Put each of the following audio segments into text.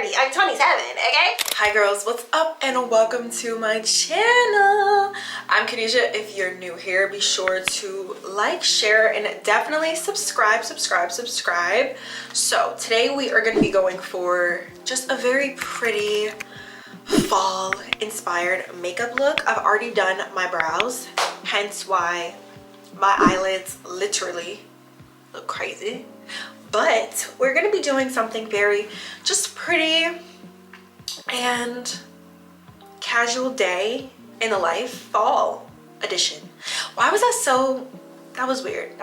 30. I'm 27, okay? Hi girls, what's up and welcome to my channel. I'm Khadijah. If you're new here, be sure to like, share, and definitely subscribe. So today we are going to be going for just a very pretty fall inspired makeup look. I've already done my brows, hence why my eyelids literally look crazy. But we're gonna be doing something very just pretty and casual day in the life, fall edition. Why was that so, that was weird,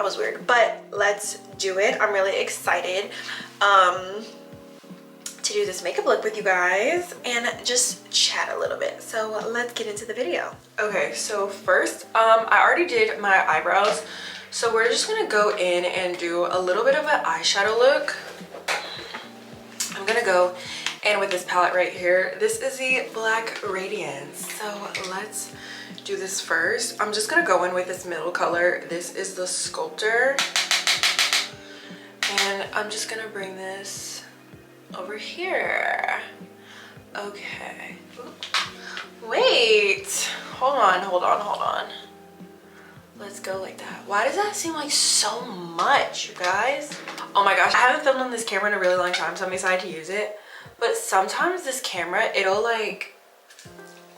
but let's do it. I'm really excited to do this makeup look with you guys and just chat a little bit. So let's get into the video. Okay, so first I already did my eyebrows, so we're just gonna go in and do a little bit of an eyeshadow look. I'm gonna go in with this palette right here. This is the Black Radiance, so let's do this first. I'm just gonna go in with this middle color. This is the Sculptor, and I'm just gonna bring this over here. Okay, wait, hold on. Let's go like that. Why does that seem like so much, you guys? Oh my gosh, I haven't filmed on this camera in a really long time, so I'm excited to use it. But sometimes this camera, it'll like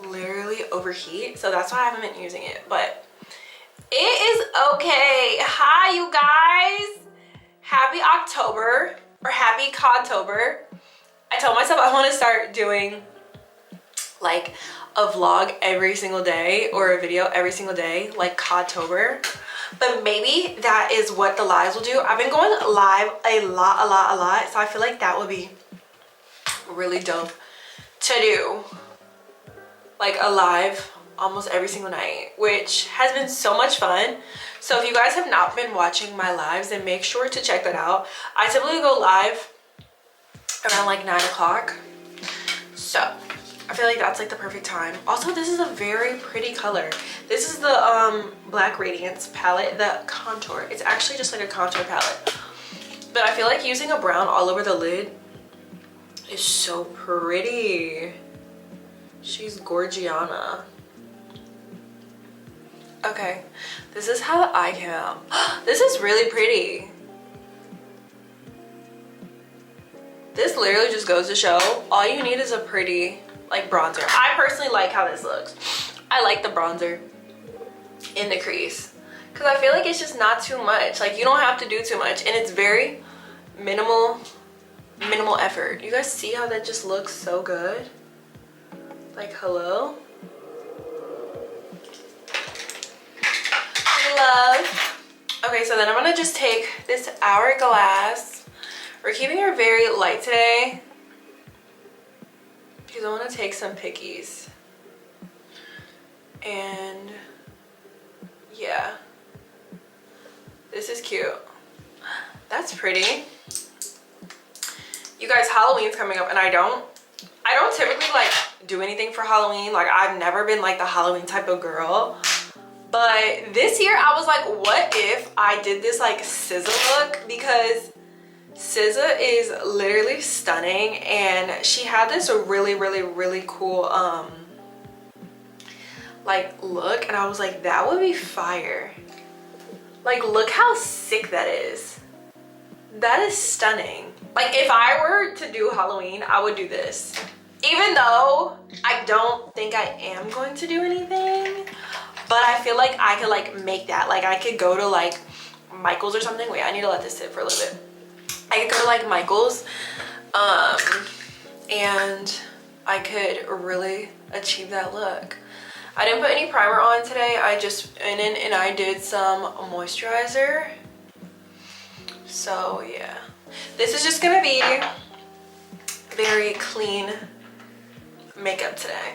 literally overheat, so that's why I haven't been using it, but it is okay. Hi, you guys. Happy October, or happy Codtober. I told myself I want to start doing like a vlog every single day or a video every single day, like Codtober. But maybe that is what the lives will do. I've been going live a lot, so I feel like that would be really dope to do, like a live almost every single night, which has been so much fun. So if you guys have not been watching my lives, then make sure to check that out. I typically go live around like 9 o'clock, so I feel like that's like the perfect time. Also, this is a very pretty color. This is the Black Radiance palette, the contour. It's actually just like a contour palette, but I feel like using a brown all over the lid is so pretty. She's Gorgiana. Okay, this is how the eye came out. This is really pretty. This literally just goes to show all you need is a pretty like bronzer. I personally like how this looks. I like the bronzer in the crease because I feel like it's just not too much. Like, you don't have to do too much, and it's very minimal effort. You guys see how that just looks so good? Like, hello? Love. Okay, so then I'm gonna just take this Hourglass. We're keeping her very light today because I want to take some pickies. And yeah, this is cute. That's pretty. You guys, Halloween's coming up, and I don't typically like do anything for Halloween. Like, I've never been like the Halloween type of girl, but this year I was like, what if I did this like SZA look? Because SZA is literally stunning, and she had this really cool like look, and I was like, that would be fire. Like, look how sick that is. That is stunning. Like, if I were to do Halloween, I would do this. Even though I don't think I am going to do anything, but I feel like I could like make that. Like, I could go to like Michael's or something. Wait, I need to let this sit for a little bit. I could go to like Michael's and I could really achieve that look. I didn't put any primer on today. I just went in and I did some moisturizer. So yeah, this is just gonna be very clean makeup today.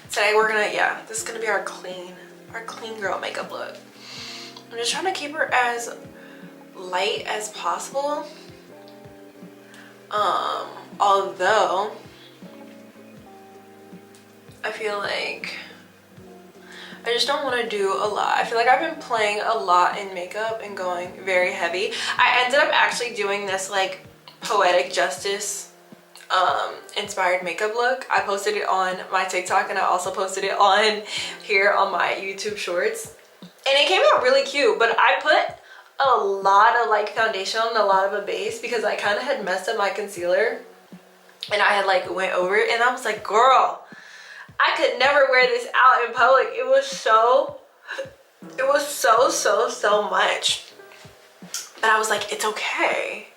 Today we're gonna, yeah, this is gonna be our clean girl makeup look. I'm just trying to keep her as light as possible. Although I feel like I just don't want to do a lot. I feel like I've been playing a lot in makeup and going very heavy. I ended up actually doing this like Poetic Justice inspired makeup look. I posted it on my TikTok and I also posted it on here on my YouTube shorts. And it came out really cute, but I put a lot of like foundation on, a lot of a base because I kind of had messed up my concealer and I had like went over it and I was like, girl, I could never wear this out in public. It was so much. But I was like, it's okay.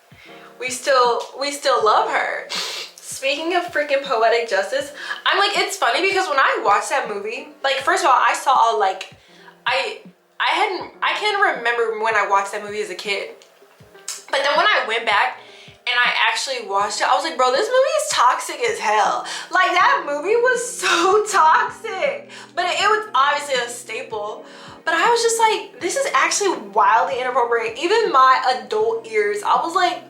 We still love her. Speaking of freaking Poetic Justice, I'm like, it's funny because when I watched that movie, like, first of all, I saw like, I can't remember when I watched that movie as a kid. But then when I went back and I actually watched it, I was like, bro, this movie is toxic as hell. Like, that movie was so toxic. But it was obviously a staple. But I was just like, this is actually wildly inappropriate. Even my adult ears, I was like,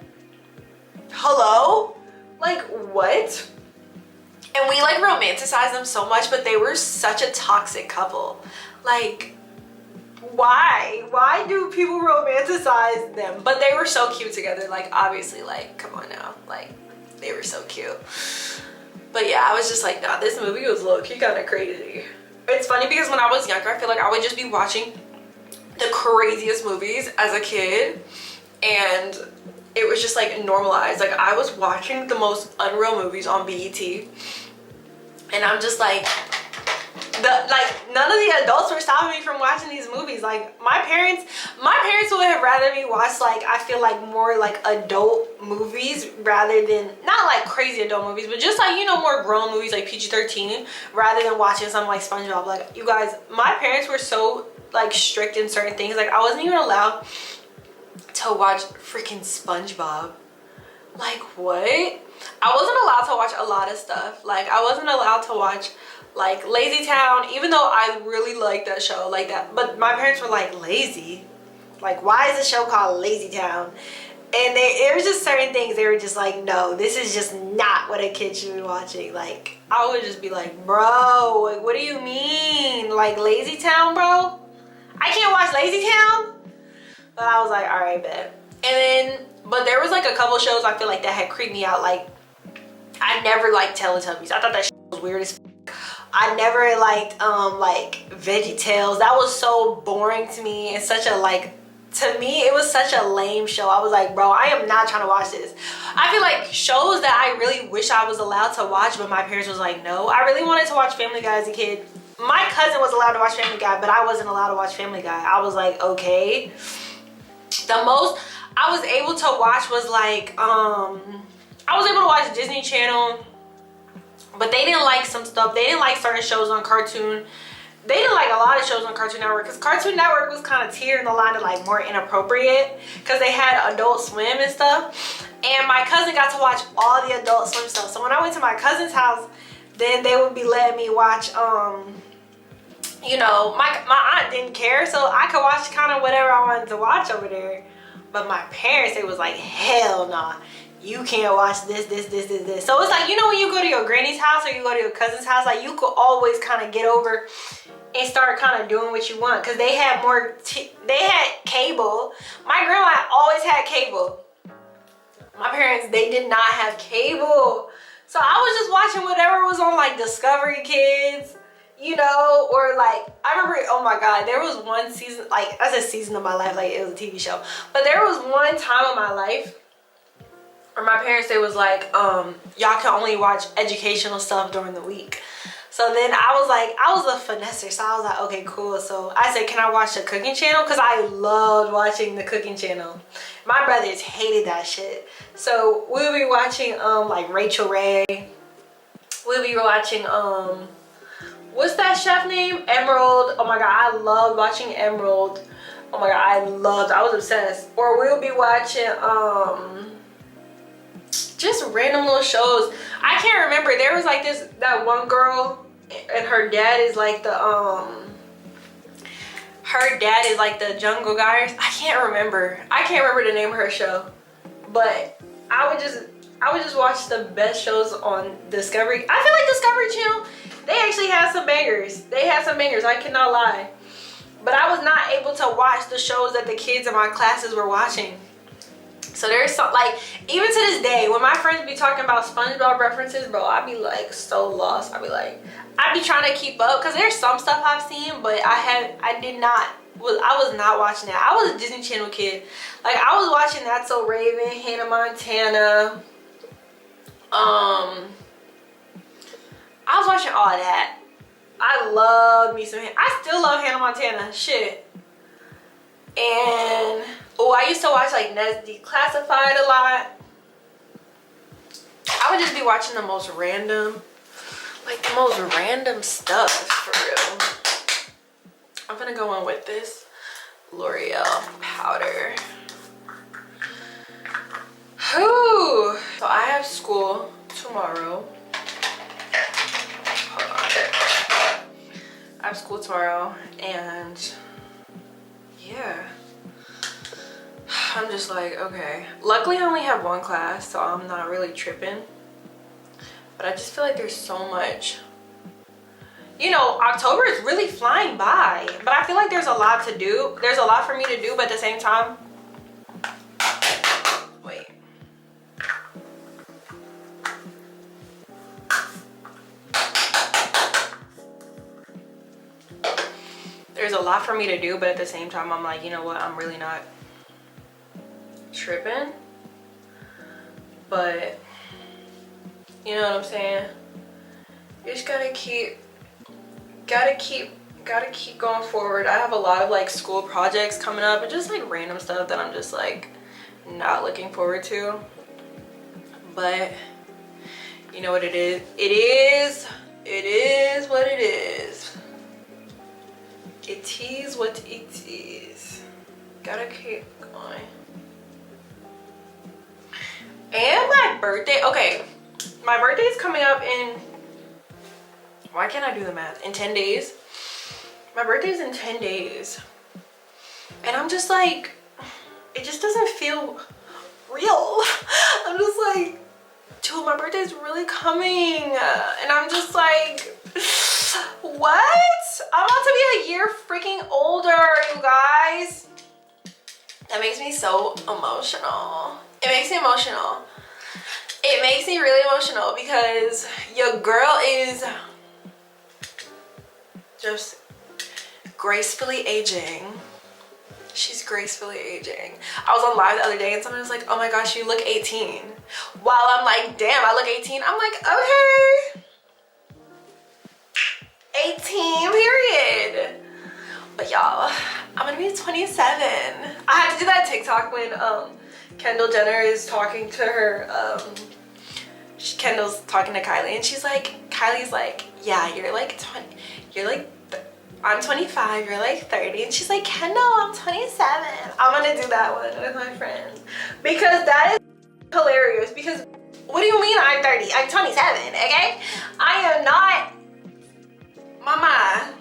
hello? Like, what? And we like romanticized them so much, but they were such a toxic couple. Like, why? Why do people romanticize them? But they were so cute together. Like, obviously, like, come on now. Like, they were so cute. But yeah, I was just like, nah, this movie was low-key kind of crazy. It's funny because when I was younger, I feel like I would just be watching the craziest movies as a kid. And it was just like normalized. Like, I was watching the most unreal movies on BET. And I'm just like, none of the adults were stopping me from watching these movies. Like, my parents would have rather me watch, like, I feel like more like adult movies rather than, not like crazy adult movies, but just like, you know, more grown movies like PG-13 rather than watching something like SpongeBob. Like, you guys, my parents were so like strict in certain things. Like, I wasn't even allowed to watch freaking SpongeBob. Like, what? I wasn't allowed to watch a lot of stuff. Like, I wasn't allowed to watch like Lazy Town, even though I really liked that show like that. But my parents were like, lazy? Like, why is the show called Lazy Town? And there was just certain things they were just like, no, this is just not what a kid should be watching. Like, I would just be like, bro, like, what do you mean? Like, Lazy Town, bro? I can't watch Lazy Town? But I was like, all right, bet. And then, but there was like a couple shows I feel like that had creeped me out. Like, I never liked Teletubbies. I thought that shit was weird as I never liked like VeggieTales. That was so boring to me. It's such a like, to me it was such a lame show. I was like, bro, I am not trying to watch this. I feel like shows that I really wish I was allowed to watch, but my parents was like, no. I really wanted to watch Family Guy as a kid. My cousin was allowed to watch Family Guy, but I wasn't allowed to watch Family Guy. I was like, okay. The most I was able to watch was like I was able to watch Disney Channel, but they didn't like some stuff. They didn't like certain shows on Cartoon. They didn't like a lot of shows on Cartoon Network because Cartoon Network was kind of tiered in the line of like more inappropriate because they had Adult Swim and stuff. And my cousin got to watch all the Adult Swim stuff. So when I went to my cousin's house, then they would be letting me watch, you know, my aunt didn't care, so I could watch kind of whatever I wanted to watch over there. But my parents, they was like, hell nah. You can't watch this. So it's like, you know, when you go to your granny's house or you go to your cousin's house, like, you could always kind of get over and start kind of doing what you want because they had more, they had cable. My grandma always had cable. My parents, they did not have cable. So I was just watching whatever was on like Discovery Kids, you know, or like, I remember, oh my God, there was one season, like, that's a season of my life, like it was a TV show. But there was one time in my life or my parents, they was like, y'all can only watch educational stuff during the week. So then I was like, I was a finesser, so I was like, okay, cool. So I said, can I watch the cooking channel? Because I loved watching the cooking channel. My brothers hated that shit. So we'll be watching like Rachel Ray. We'll be watching, what's that chef name? Emerald. Oh my God, I loved watching Emerald. Oh my God, I was obsessed. Or we'll be watching, just random little shows. I can't remember. There was like that one girl and her dad is like the jungle guy. I can't remember the name of her show, but I would just watch the best shows on Discovery. I feel like Discovery Channel, they actually had some bangers. I cannot lie, but I was not able to watch the shows that the kids in my classes were watching. So there's some, like, even to this day, when my friends be talking about SpongeBob references, bro, I be like so lost. I be trying to keep up, because there's some stuff I've seen, but I was not watching that. I was a Disney Channel kid. Like, I was watching That's So Raven, Hannah Montana. I was watching all of that. I love me some, I still love Hannah Montana, shit. And, oh, I used to watch like Ned's Declassified a lot. I would just be watching the most random stuff, for real. I'm gonna go in with this L'Oreal powder. Whew. So I have school tomorrow. Hold on. I have school tomorrow, and yeah, I'm just like, okay. Luckily I only have one class, so I'm not really tripping. But I just feel like there's so much. You know, October is really flying by, but I feel like there's a lot to do. There's a lot for me to do, but at the same time, wait. There's a lot for me to do, but at the same time, I'm like, you know what? I'm really not tripping. But, you know what I'm saying? You just gotta keep going forward. I have a lot of like school projects coming up and just like random stuff that I'm just like not looking forward to. But you know what it is? It is what it is. It is what it is. Gotta keep going. And my birthday, okay, my birthday is coming up in, why can't I do the math? In 10 days. My birthday is in 10 days. And I'm just like, it just doesn't feel real. I'm just like, dude, my birthday is really coming. And I'm just like, what? I'm about to be a year freaking older, you guys. That makes me so emotional. It makes me emotional. It makes me really emotional because your girl is just gracefully aging. She's gracefully aging. I was on live the other day and someone was like, oh my gosh, you look 18. While I'm like, damn, I look 18. I'm like, okay. 18, period. But y'all, I'm gonna be 27. I had to do that TikTok when Kendall Jenner is talking to her, Kendall's talking to Kylie, and Kylie's like, yeah, you're like 20, you're like, I'm 25, you're like 30, and she's like, Kendall, I'm 27. I'm gonna do that one with my friends because that is hilarious. Because what do you mean I'm 30? I'm 27, okay? I am not, mama,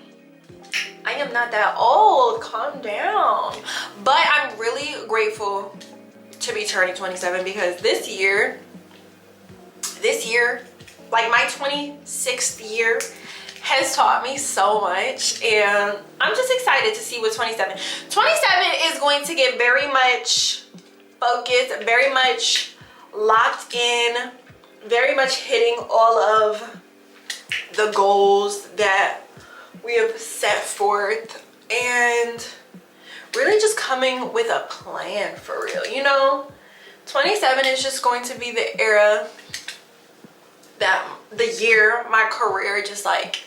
I am not that old, calm down. But I'm really grateful to be turning 27 because this year, like my 26th year has taught me so much, and I'm just excited to see what 27 is going to get very much focused, very much locked in, very much hitting all of the goals that we have set forth, and really just coming with a plan for real. You know, 27 is just going to be the era that the year my career just like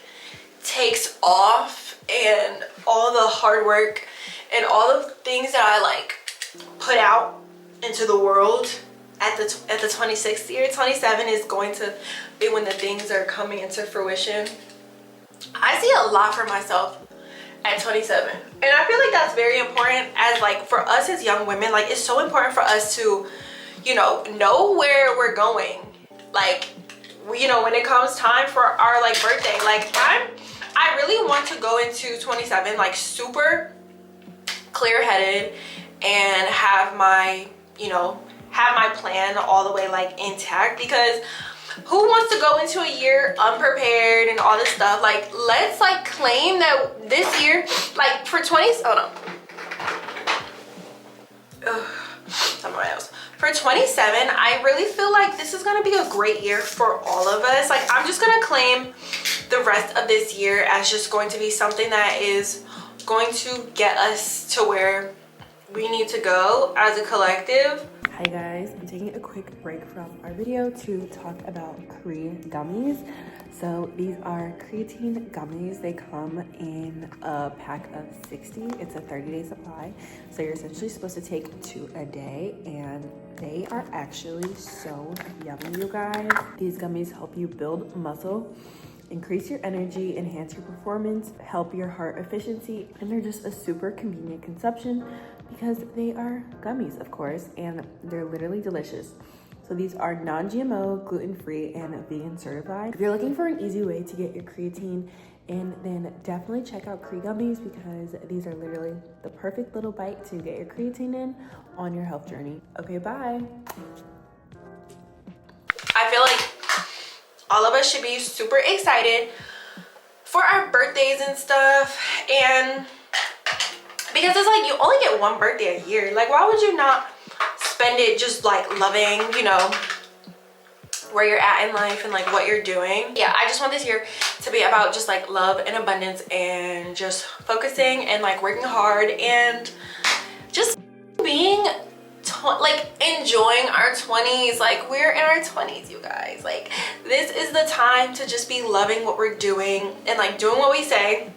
takes off, and all the hard work and all the things that I like put out into the world at the 26th year. 27 is going to be when the things are coming into fruition. I see a lot for myself at 27, and I feel like that's very important as like for us as young women. Like, it's so important for us to, you know where we're going. Like, you know, when it comes time for our like birthday, like I really want to go into 27 like super clear-headed and have my, you know, have my plan all the way like intact, because who wants to go into a year unprepared and all this stuff? Like, let's like claim that this year, like for 20, hold on. Somewhere else. For 27, I really feel like this is gonna be a great year for all of us. Like, I'm just gonna claim the rest of this year as just going to be something that is going to get us to where we need to go as a collective. Hi guys, I'm taking a quick break from our video to talk about Crea Gummies. So these are creatine gummies. They come in a pack of 60. It's a 30-day supply. So you're essentially supposed to take 2 a day, and they are actually so yummy, you guys. These gummies help you build muscle, increase your energy, enhance your performance, help your heart efficiency, and they're just a super convenient consumption because they are gummies, of course, and they're literally delicious. So these are non-GMO, gluten-free, and vegan certified. If you're looking for an easy way to get your creatine in, then definitely check out Crea Gummies because these are literally the perfect little bite to get your creatine in on your health journey. Okay, bye. I feel like all of us should be super excited for our birthdays and stuff, and because it's like you only get one birthday a year. Like, why would you not spend it just like loving, you know, where you're at in life and like what you're doing? Yeah, I just want this year to be about just like love and abundance and just focusing and like working hard and just being like enjoying our 20s. Like, we're in our 20s, you guys. Like, this is the time to just be loving what we're doing and like doing what we say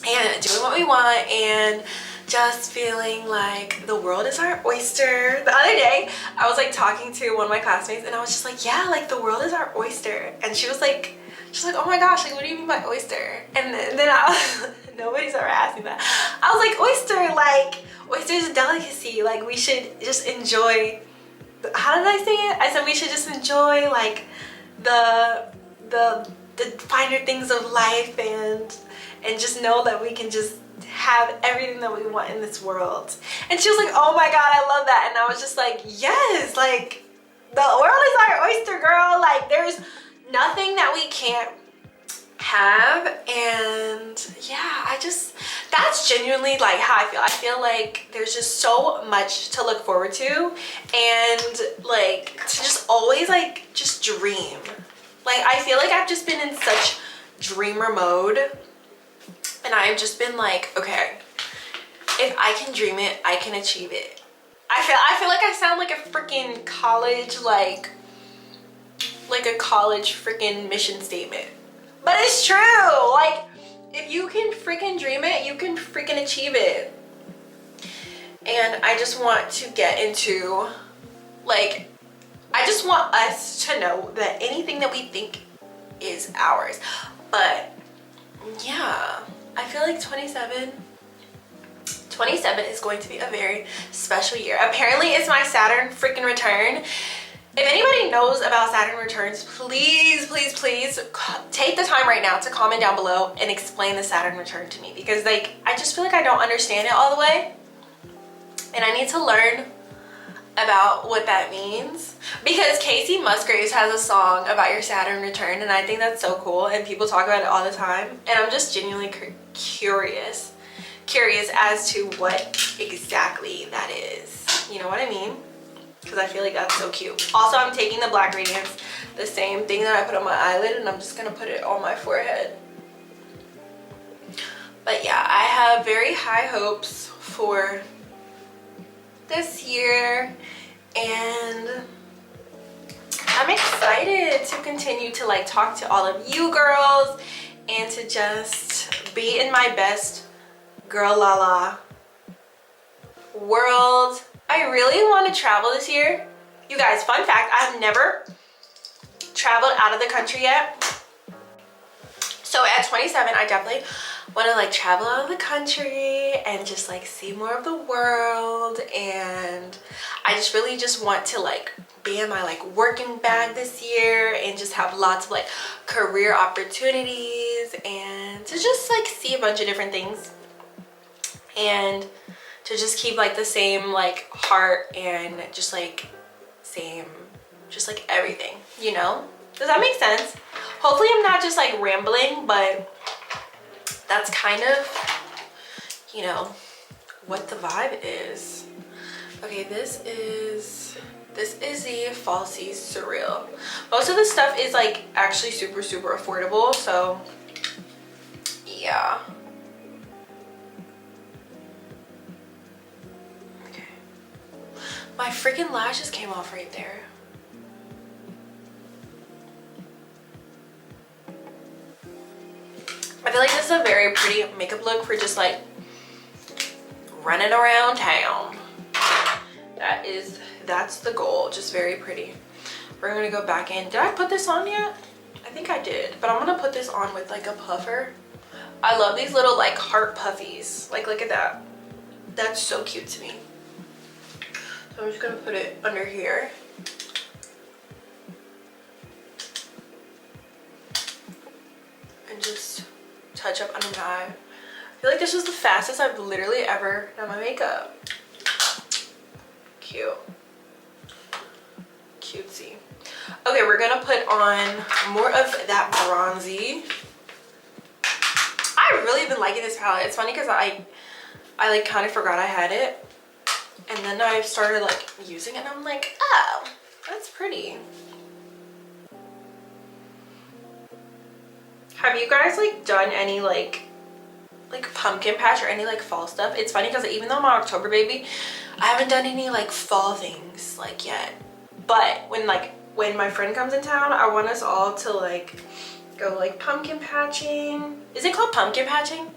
and doing what we want and just feeling like the world is our oyster. The other day I was like talking to one of my classmates and I was just like, yeah, like the world is our oyster. And she was like, oh my gosh, like what do you mean by oyster? And then I was nobody's ever asked me that. I was like, oyster, like oyster is a delicacy. Like, we should just enjoy, how did I say it? I said we should just enjoy like the finer things of life and just know that we can just have everything that we want in this world. And she was like, oh my god, I love that. And I was just like, yes, like the world is our oyster, girl. Like, there's nothing that we can't have. And yeah, that's genuinely like how I feel. I feel like there's just so much to look forward to and like to just always like just dream. Like, I feel like I've just been in such dreamer mode. And I've just been like, okay, if I can dream it, I can achieve it. I feel like I sound like a freaking college, like a college freaking mission statement. But it's true. Like, if you can freaking dream it, you can freaking achieve it. And I just want to get into, like, I just want us to know that anything that we think is ours. But yeah, I feel like 27 is going to be a very special year. Apparently it's my Saturn freaking return. If anybody knows about Saturn returns, please, please, please take the time right now to comment down below and explain the Saturn return to me, because like I just feel like I don't understand it all the way and I need to learn about what that means, because Casey Musgraves has a song about your Saturn return and I think that's so cool and people talk about it all the time, and I'm just genuinely curious as to what exactly that is. You know what I mean? Because I feel like that's so cute. Also, I'm taking the Black Radiance, the same thing that I put on my eyelid, and I'm just gonna put it on my forehead. But yeah, I have very high hopes for this year and I'm excited to continue to like talk to all of you girls and to just be in my best girl la la world. I really want to travel this year. You guys, fun fact, I've never traveled out of the country yet. So at 27, I definitely want to like travel out of the country and just like see more of the world, and I just really just want to like be in my like working bag this year and just have lots of like career opportunities and to just like see a bunch of different things and to just keep like the same like heart and just like same, just like everything, you know? Does that make sense? Hopefully I'm not just like rambling, but that's kind of, you know, what the vibe is. Okay, this This is the Falsies Surreal. Most of the stuff is like actually super affordable, so yeah. Okay. My freaking lashes came off right there. I feel like this is a very pretty makeup look for just like running around town. That's the goal, just very pretty. We're gonna go back in. Did I put this on yet? I think I did, but I'm gonna put this on with like a puffer. I love these little like heart puffies. Like, look at that. That's so cute to me. So I'm just gonna put it under here. And just touch up under my eye. I feel like this was the fastest I've literally ever done my makeup. Cute. Cutesy. Okay, we're gonna put on more of that bronzy. I've really been liking this palette. It's funny because I like kind of forgot I had it, and then I started like using it and I'm like, oh, that's pretty. Have you guys like done any like pumpkin patch or any like fall stuff? It's funny because even though I'm an October baby, I haven't done any like fall things like yet. But when my friend comes in town, I want us all to like go like pumpkin patching. Is it called pumpkin patching?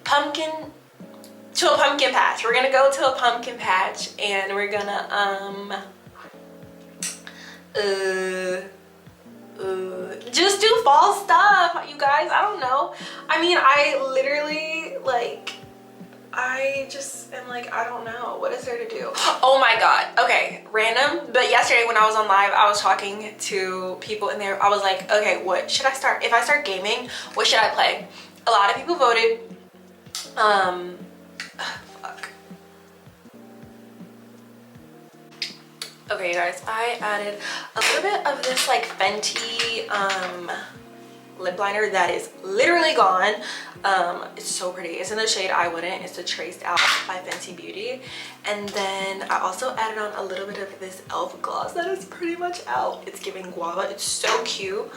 To a pumpkin patch. We're gonna go to a pumpkin patch and we're gonna just do fall stuff, you guys. I don't know. I mean, I literally like, I just am like, I don't know. What is there to do? Oh my God. Okay, random. But yesterday when I was on live, I was talking to people in there. I was like, okay, what should I start? If I start gaming, what should I play? A lot of people voted. Fuck. Okay, you guys, I added a little bit of this like Fenty lip liner that is literally gone. It's so pretty. It's in the shade I Wouldn't. It's the Traced Out by Fenty Beauty. And then I also added on a little bit of this e.l.f. gloss that is pretty much out. It's giving guava. It's so cute.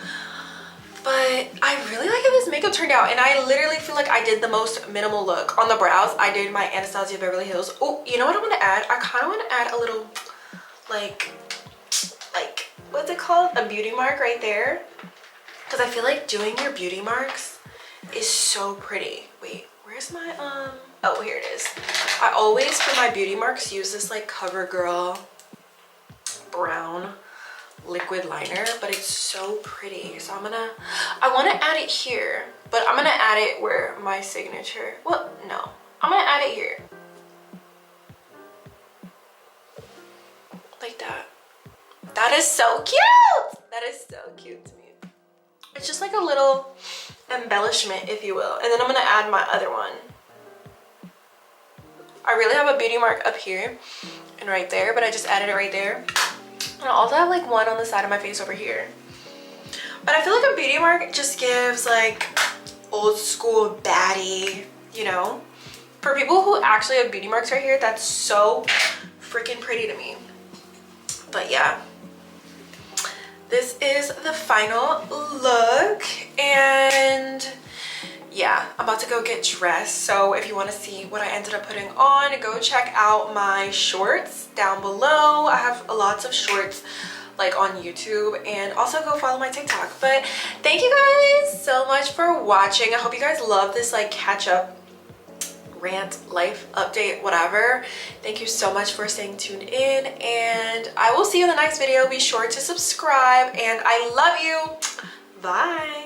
But I really like how this makeup turned out, and I literally feel like I did the most minimal look. On the brows, I did my Anastasia Beverly Hills. Oh, you know what I want to add? I kind of want to add a little like what's it called, a beauty mark right there, because I feel like doing your beauty marks is so pretty. Wait, where's my oh, here it is. I always for my beauty marks use this like CoverGirl brown liquid liner, but it's so pretty. So I want to add it here, but I'm gonna add it where my signature, well, no, I'm gonna add it here like that. That is so cute. That is so cute to me. It's just like a little embellishment, if you will. And then I'm gonna add my other one. I really have a beauty mark up here and right there, but I just added it right there. And I also have like one on the side of my face over here. But I feel like a beauty mark just gives like old school baddie, you know? For people who actually have beauty marks right here, that's so freaking pretty to me. But yeah, this is the final look, and yeah, I'm about to go get dressed. So if you want to see what I ended up putting on, go check out my shorts down below. I have lots of shorts like on YouTube, and also go follow my TikTok. But thank you guys so much for watching. I hope you guys love this like catch up rant, life update, whatever. Thank you so much for staying tuned in, and I will see you in the next video. Be sure to subscribe, and I love you. Bye.